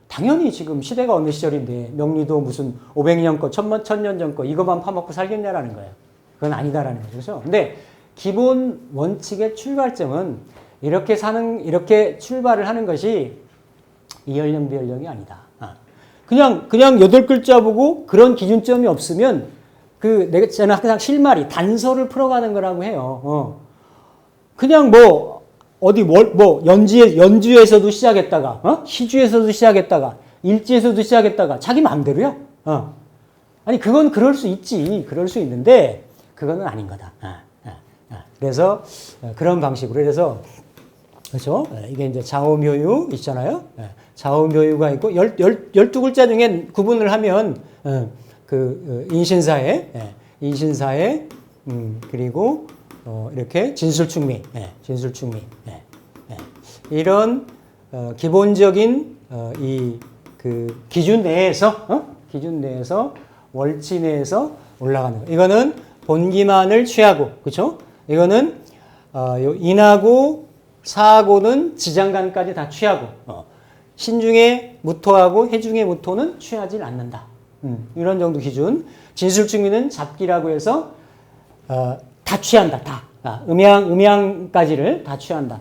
당연히 지금 시대가 어느 시절인데 명리도 무슨 500년 거, 1000년 전 거 이것만 파먹고 살겠냐라는 거예요. 그건 아니다라는 거죠. 그렇죠? 근데 기본 원칙의 출발점은 이렇게 출발을 하는 것이 이연령 비연령이 아니다. 그냥 8글자 보고 그런 기준점이 없으면 저는 항상 실마리, 단서를 풀어가는 거라고 해요. 그냥 연주에서도 시작했다가, 시주에서도 시작했다가, 일지에서도 시작했다가, 자기 마음대로요. 아니, 그건 그럴 수 있지. 그럴 수 있는데, 그거는 아닌 거다. 그래서, 그런 방식으로. 그래서, 그렇죠? 이게 이제 자오묘유 있잖아요. 자오묘유가 있고, 12글자 중에 구분을 하면, 인신사회, 그리고, 이렇게 진술충미, 진술충미. 이런, 기본적인, 기준 내에서, 월지 내에서 올라가는 거. 이거는 본기만을 취하고, 그쵸? 이거는, 인하고, 사하고는 지장간까지 다 취하고, 신중에 무토하고 해중에 무토는 취하지 않는다. 이런 정도 기준. 진술충미는 잡기라고 해서, 다 취한다, 다. 음양까지를 다 취한다.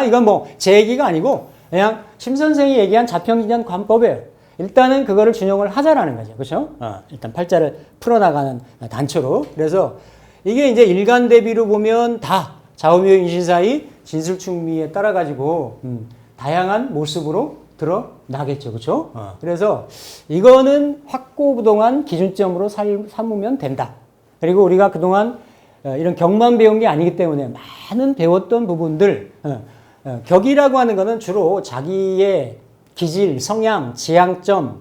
이건 제 얘기가 아니고, 그냥 심 선생이 얘기한 자평진전 관법이에요. 일단은 그거를 준용을 하자라는 거죠. 그렇죠? 일단 팔자를 풀어나가는 단초로. 그래서 이게 이제 일간 대비로 보면 다 자오묘 인신사의 진술충미에 따라가지고, 다양한 모습으로 드러나겠죠. 그렇죠? 그래서 이거는 확고부동한 기준점으로 삼으면 된다. 그리고 우리가 그동안 이런 격만 배운 게 아니기 때문에 많은 배웠던 부분들, 격이라고 하는 것은 주로 자기의 기질, 성향, 지향점,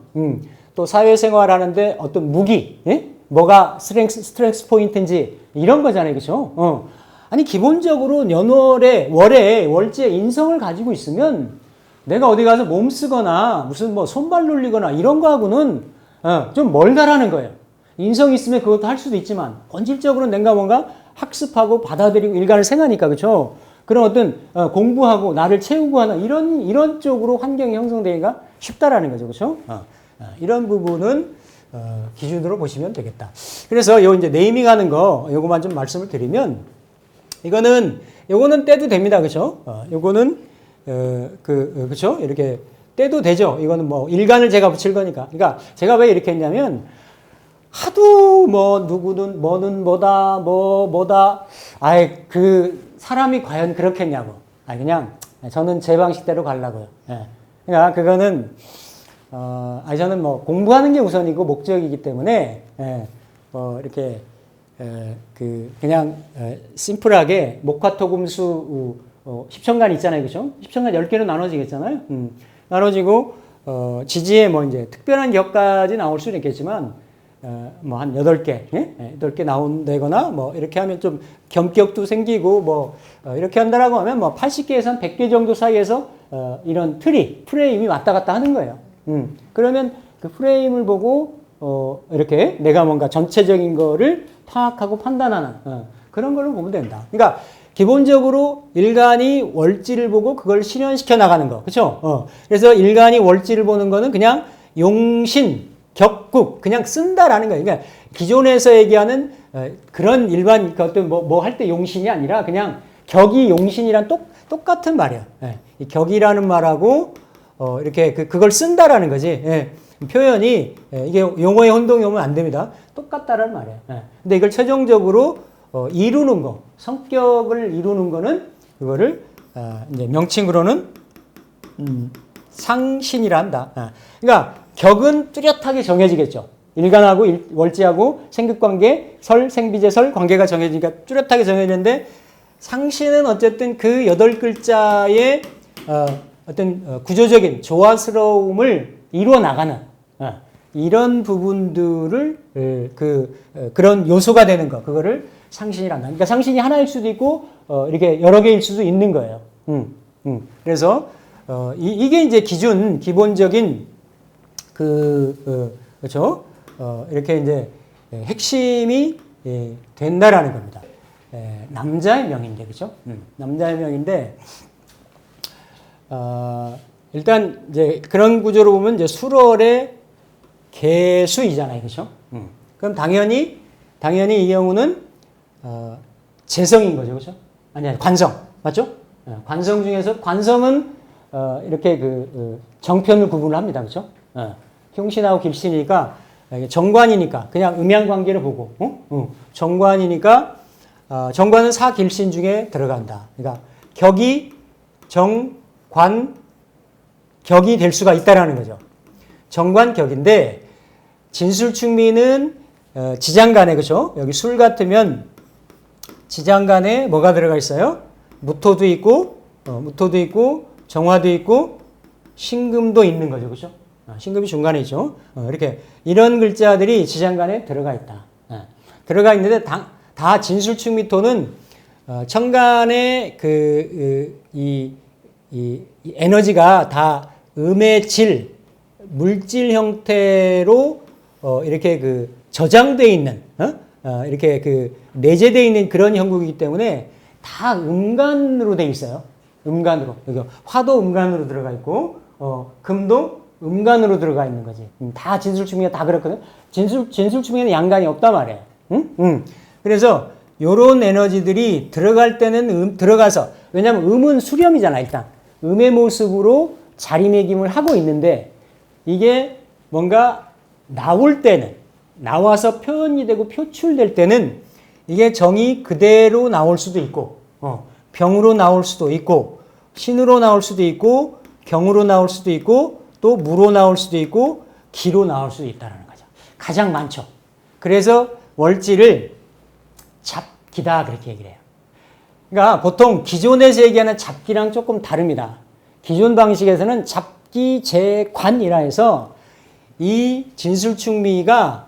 또 사회생활 하는데 어떤 무기, 뭐가 스트렝스 포인트인지 이런 거잖아요. 그렇죠? 아니 기본적으로 년월에, 월에, 월지에 인성을 가지고 있으면 내가 어디 가서 몸 쓰거나 무슨 손발 놀리거나 이런 거하고는 좀 멀다라는 거예요. 인성이 있으면 그것도 할 수도 있지만 본질적으로는 내가 뭔가 학습하고 받아들이고 일관을 생하니까 그렇죠. 그런 어떤 공부하고 나를 채우고 하는 이런 쪽으로 환경이 형성되기가 쉽다라는 거죠. 그렇죠? 이런 부분은 기준으로 보시면 되겠다. 그래서 요 이제 네이밍하는 거 요거만 좀 말씀을 드리면 요거는 떼도 됩니다. 그렇죠? 요거는 그렇죠? 이렇게 떼도 되죠. 이거는 일간을 제가 붙일 거니까. 그러니까 제가 왜 이렇게 했냐면 하도 누구는 뭐는 뭐다. 사람이 과연 그렇겠냐고. 그냥 저는 제 방식대로 가려고요. 그러니까 그거는 저는 공부하는 게 우선이고 목적이기 때문에 이렇게 그냥 심플하게 목화토금수 10천간 있잖아요. 그죠? 10천간 10개로 나눠지겠잖아요. 나눠지고 지지에 이제 특별한 격까지 나올 수는 있겠지만 한 8개, 8개 나온다거나, 이렇게 하면 좀 겸격도 생기고, 이렇게 한다라고 하면 80개에서 한 100개 정도 사이에서, 이런 프레임이 왔다 갔다 하는 거예요. 그러면 그 프레임을 보고, 이렇게 내가 뭔가 전체적인 거를 파악하고 판단하는, 그런 걸로 보면 된다. 그러니까, 기본적으로 일간이 월지를 보고 그걸 실현시켜 나가는 거. 그쵸? 그래서 일간이 월지를 보는 거는 그냥 용신, 격국 그냥 쓴다라는 거예요. 그러니까 기존에서 얘기하는 그런 일반 어떤 할 때 용신이 아니라 그냥 격이 용신이란 똑같은 말이에요. 이 격이라는 말하고 이렇게 그걸 쓴다라는 거지. 표현이 이게 용어의 혼동이 오면 안 됩니다. 똑같다라는 말이에요. 근데 이걸 최종적으로 이루는 거, 성격을 이루는 거는 그거를 이제 명칭으로는 상신이라 한다. 그러니까 격은 뚜렷하게 정해지겠죠. 일간하고 월지하고 생극관계, 생비제설 관계가 정해지니까 뚜렷하게 정해지는데 상신은 어쨌든 그 8글자의 어떤 구조적인 조화스러움을 이루어 나가는 이런 부분들을 그런 요소가 되는 거 그거를 상신이란다. 그러니까 상신이 하나일 수도 있고 이렇게 여러 개일 수도 있는 거예요. 그래서 이게 이제 기본적인 그렇죠? 이렇게 이제 핵심이 된다라는 겁니다. 남자의 명인데, 그죠? 남자의 명인데, 일단 이제 그런 구조로 보면 이제 술월의 개수이잖아요, 그죠? 그럼 당연히 이 경우는 재성인 거죠, 그죠? 아니, 관성, 맞죠? 관성 중에서 관성은 이렇게 정편을 구분을 합니다, 그죠? 흉신하고 길신이니까 정관이니까 그냥 음양 관계를 보고, 정관이니까 정관은 사길신 중에 들어간다. 그러니까 격이 정관 격이 될 수가 있다라는 거죠. 정관 격인데 진술충미는 지장간에, 그죠? 여기 술 같으면 지장간에 뭐가 들어가 있어요? 무토도 있고 정화도 있고 신금도 있는 거죠, 그죠? 신금이 중간에 있죠. 이렇게 이런 글자들이 지장간에 들어가 있다. 들어가 있는데 다 진술충미토는 천간의 이 에너지가 다 음의 질, 물질 형태로 이렇게 저장되어 있는, 이렇게 내재되어 있는 그런 형국이기 때문에 다 음간으로 되어 있어요. 음간으로. 여기 화도 음간으로 들어가 있고, 금도 음간으로 들어가 있는 거지. 다 진술충미가 다 그렇거든. 진술충미에는 양간이 없단 말이에요. 그래서 요런 에너지들이 들어갈 때는 들어가서, 왜냐면 음은 수렴이잖아, 일단. 음의 모습으로 자리매김을 하고 있는데, 이게 뭔가 나올 때는, 나와서 표현이 되고 표출될 때는 이게 정이 그대로 나올 수도 있고, 병으로 나올 수도 있고, 신으로 나올 수도 있고, 경으로 나올 수도 있고, 또 무로 나올 수도 있고, 기로 나올 수도 있다는 거죠. 가장 많죠. 그래서 월지를 잡기다 그렇게 얘기를 해요. 그러니까 보통 기존에서 얘기하는 잡기랑 조금 다릅니다. 기존 방식에서는 잡기 재관이라 해서 이 진술충미가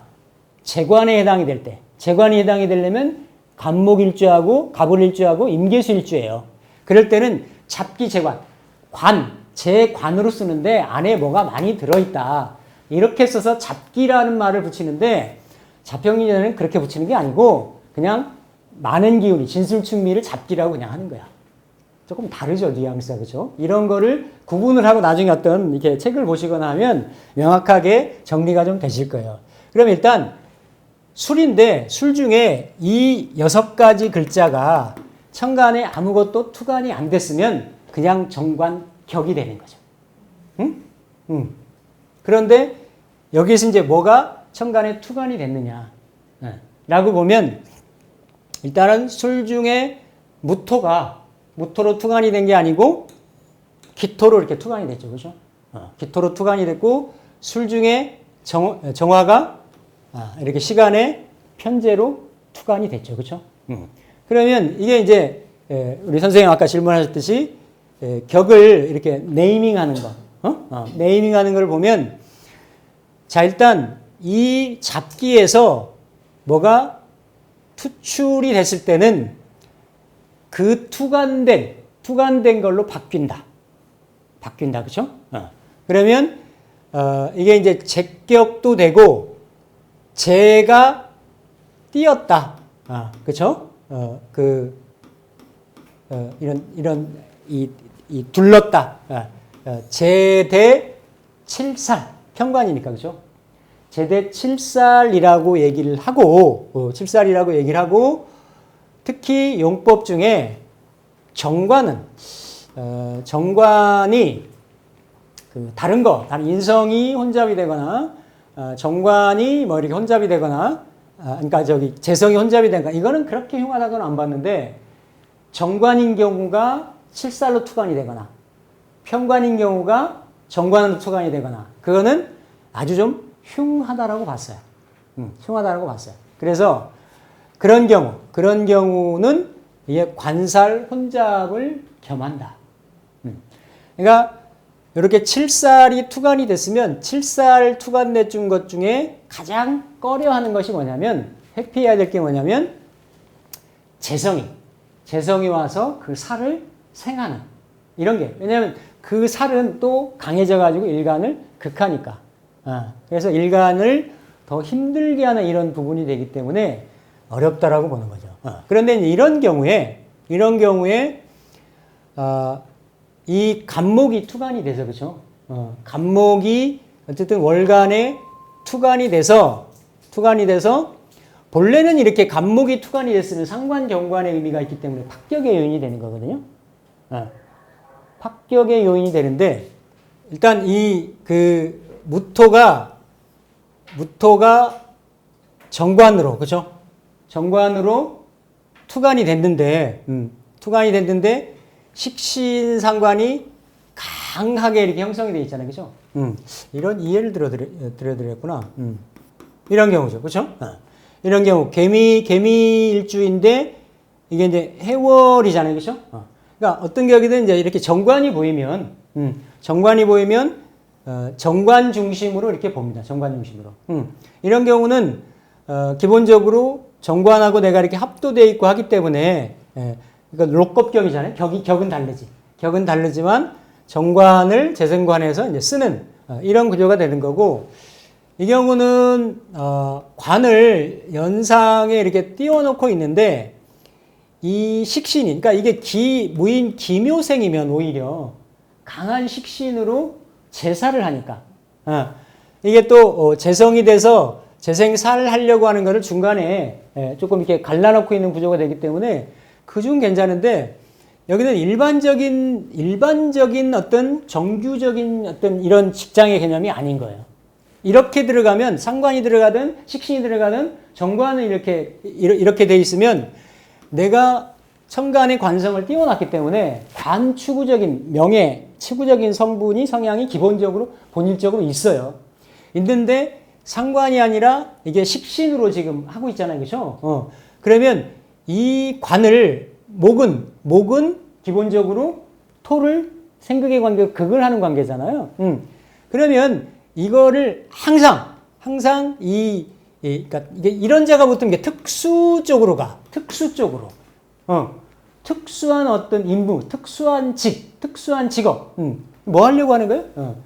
재관에 해당이 될 때, 재관이 해당이 되려면 간목일주하고 갑을일주하고 임계수일주예요. 그럴 때는 잡기 재관, 재관으로 쓰는데 안에 뭐가 많이 들어있다. 이렇게 써서 잡기라는 말을 붙이는데 자평인에는 그렇게 붙이는 게 아니고 그냥 많은 기운이 진술충미를 잡기라고 그냥 하는 거야. 조금 다르죠, 뉘앙스가, 그죠? 이런 거를 구분을 하고 나중에 어떤 이렇게 책을 보시거나 하면 명확하게 정리가 좀 되실 거예요. 그럼 일단 술인데 술 중에 이 6가지 글자가 천간에 아무것도 투간이 안 됐으면 그냥 정관격이 되는 거죠. 응? 그런데 여기서 이제 뭐가 천간에 투간이 됐느냐 라고 보면 일단은 술 중에 무토로 투간이 된 게 아니고 기토로 이렇게 투간이 됐죠. 그죠? 기토로 투간이 됐고 술 중에 정화가 이렇게 시간에 편제로 투간이 됐죠. 그죠? 그러면 이게 이제 우리 선생님 아까 질문하셨듯이 격을 이렇게 네이밍하는 거, 네이밍하는 걸 보면 자 일단 이 잡기에서 뭐가 투출이 됐을 때는 그 투간된 걸로 바뀐다. 그죠? 그러면 이게 이제 제격도 되고 제가 띄었다. 그죠? 이런 둘렀다. 제대 7살 편관이니까 그죠? 제대 7살이라고 얘기를 하고 특히 용법 중에 정관이 다른 인성이 혼잡이 되거나 정관이 뭐 이렇게 혼잡이 되거나 그러니까 재성이 혼잡이 되거나 이거는 그렇게 흉하다고는 안 봤는데 정관인 경우가 7살로 투관이 되거나 편관인 경우가 정관으로 투관이 되거나 그거는 아주 좀 흉하다라고 봤어요. 흉하다라고 봤어요. 그래서 그런 경우는 이게 관살 혼잡을 겸한다. 그러니까 이렇게 7살이 투간이 됐으면 7살 투간된 것 중에 가장 꺼려하는 것이 뭐냐면 회피해야 될 게 뭐냐면 재성이 와서 그 살을 생하는 이런 게 왜냐하면 그 살은 또 강해져 가지고 일간을 극하니까 그래서 일간을 더 힘들게 하는 이런 부분이 되기 때문에 어렵다라고 보는 거죠. 그런데 이런 경우에 이 간목이 투간이 돼서 그렇죠. 간목이 어쨌든 월간에 투간이 돼서 본래는 이렇게 간목이 투간이 됐으면 상관 경관의 의미가 있기 때문에 합격의 요인이 되는 거거든요. 합격의 요인이 되는데 일단 이 그 무토가 정관으로 그렇죠? 정관으로 투간이 됐는데 식신 상관이 강하게 이렇게 형성이 되어 있잖아요. 그죠? 이런 이해를 드려드렸구나. 이런 경우죠. 그죠? 이런 경우, 개미일주인데, 이게 이제 해월이잖아요. 그죠? 그러니까 어떤 격이든 이제 이렇게 정관이 보이면, 정관 중심으로 이렇게 봅니다. 정관 중심으로. 이런 경우는, 기본적으로 정관하고 내가 이렇게 합도되어 있고 하기 때문에, 그러니까 록겁격이잖아요. 격은 다르지. 격은 다르지만 정관을 재생관해서 이제 쓰는 이런 구조가 되는 거고 이 경우는 관을 연상에 이렇게 띄워놓고 있는데 이 식신이 그러니까 이게 무인 기묘생이면 오히려 강한 식신으로 제사를 하니까 이게 또 재성이 돼서 재생사를 하려고 하는 거를 중간에 조금 이렇게 갈라놓고 있는 구조가 되기 때문에 그중 괜찮은데 여기는 일반적인 어떤 정규적인 어떤 이런 직장의 개념이 아닌 거예요. 이렇게 들어가면 상관이 들어가든 식신이 들어가든 정관은 이렇게 돼 있으면 내가 천간의 관성을 띄워놨기 때문에 관추구적인 명예, 추구적인 성향이 기본적으로 본질적으로 있어요. 있는데 상관이 아니라 이게 식신으로 지금 하고 있잖아요. 그렇죠? 그러면 이 관을 목은 기본적으로 토를 생극의 관계, 극을 하는 관계잖아요. 그러면 이거를 항상 그러니까 이게 이런 자가 붙으면 이게 특수 쪽으로 가. 특수 쪽으로. 특수한 어떤 임무, 특수한 직업. 뭐 하려고 하는 거예요?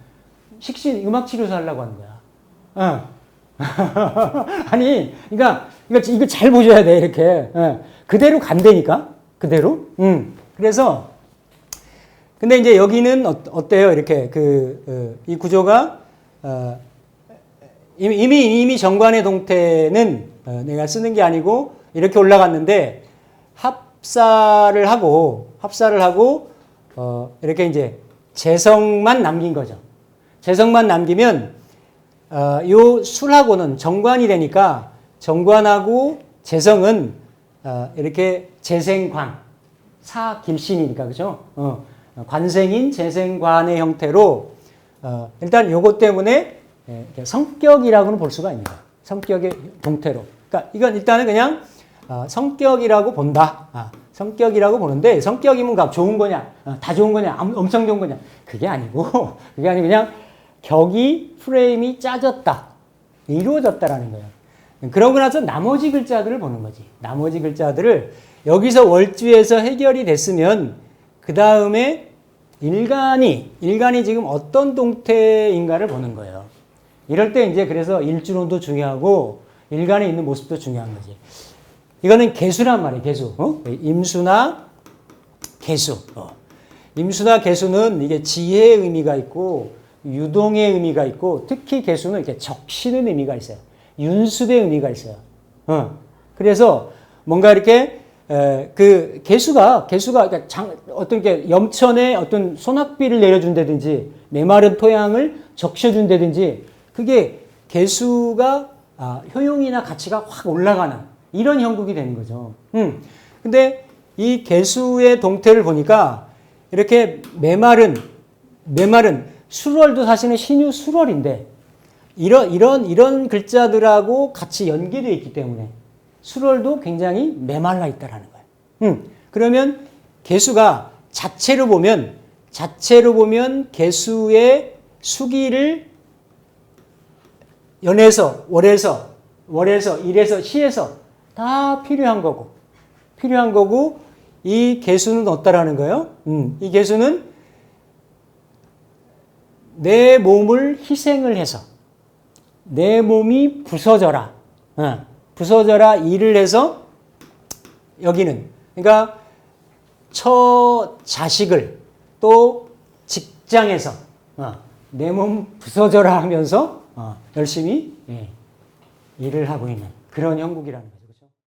식신 음악치료사 하려고 하는 거야. 아니, 그러니까 이거 잘 보셔야 돼, 이렇게. 그대로 간다니까? 그대로? 그래서, 근데 이제 여기는 어때요? 이렇게 이 구조가, 이미 정관의 동태는 내가 쓰는 게 아니고 이렇게 올라갔는데 합사를 하고, 이렇게 이제 재성만 남긴 거죠. 재성만 남기면, 요 술하고는 정관이 되니까 정관하고 재성은 이렇게 재생관, 사길신이니까, 그죠? 관생인 재생관의 형태로, 일단 요것 때문에 성격이라고는 볼 수가 있습니다. 성격의 동태로. 그러니까 이건 일단은 그냥 성격이라고 본다. 성격이라고 보는데, 성격이면 좋은 거냐? 다 좋은 거냐? 엄청 좋은 거냐? 그게 아니고 그냥 격이 프레임이 짜졌다. 이루어졌다라는 거예요. 그러고 나서 나머지 글자들을 보는 거지. 나머지 글자들을 여기서 월주에서 해결이 됐으면 그 다음에 일간이 지금 어떤 동태인가를 보는 거예요. 이럴 때 이제 그래서 일주론도 중요하고 일간에 있는 모습도 중요한 거지. 이거는 개수란 말이에요. 개수. 임수나 개수. 임수나 개수는 이게 지혜의 의미가 있고 유동의 의미가 있고 특히 개수는 이렇게 적시는 의미가 있어요. 윤습의 의미가 있어요. 그래서 뭔가 이렇게 그 개수가 어떤 게 염천에 어떤 소낙비를 내려준다든지 메마른 토양을 적셔준다든지 그게 개수가 효용이나 가치가 확 올라가는 이런 형국이 되는 거죠. 근데 이 개수의 동태를 보니까 이렇게 메마른 수월도 사실은 신유 수월인데 이런 글자들하고 같이 연계되어 있기 때문에 수월도 굉장히 메말라 있다라는 거예요. 그러면 개수가 자체로 보면 개수의 수기를 연에서 월에서 일에서 시에서 다 필요한 거고 이 개수는 어떠라는 거예요? 이 개수는 내 몸을 희생을 해서 내 몸이 부서져라. 부서져라 일을 해서 여기는 그러니까 처 자식을 또 직장에서 내 몸 부서져라 하면서 열심히 일을 하고 있는 그런 형국이라는 거예요.